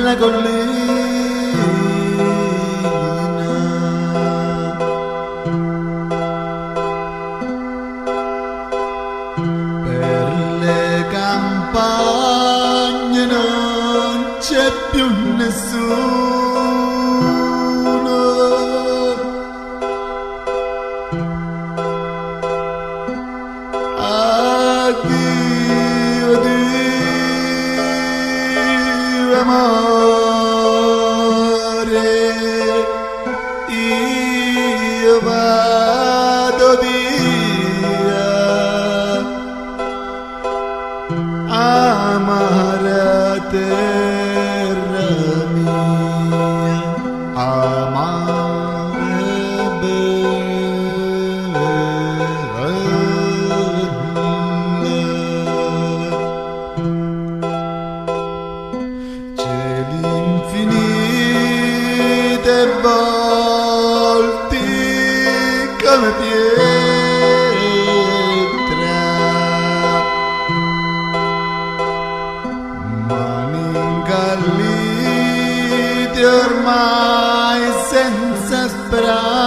la collina per le campagne non c'è più nessuno. Addio, addio amore, io vado via, amara terra mia, amare bella. Cieli infinite volti come pietra, mani incallite ormai senza speranza.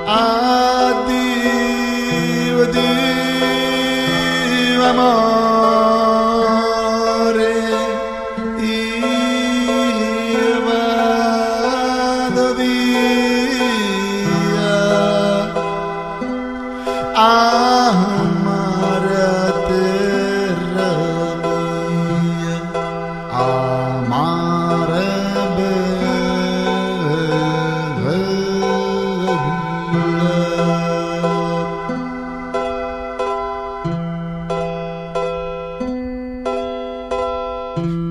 Addio, addio amore, io vado via, amara terra mia, amare bella.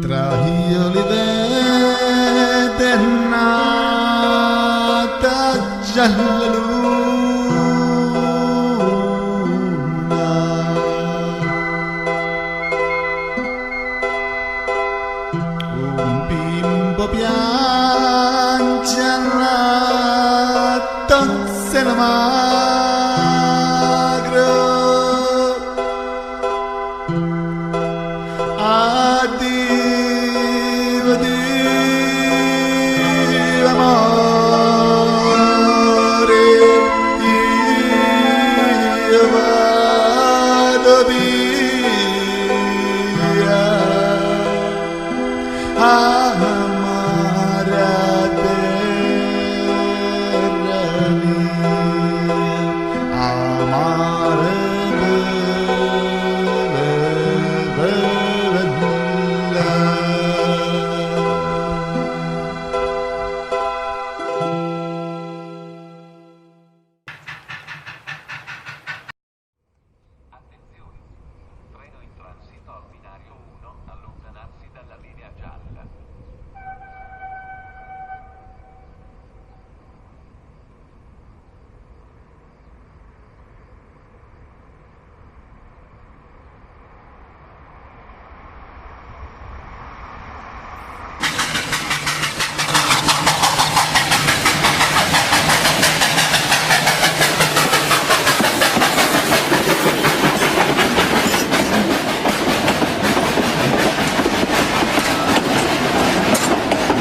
Tra gli oliveti è nata già la luna, un bimbo piange alla tozzela magro. Addio, addio amore, io vado via.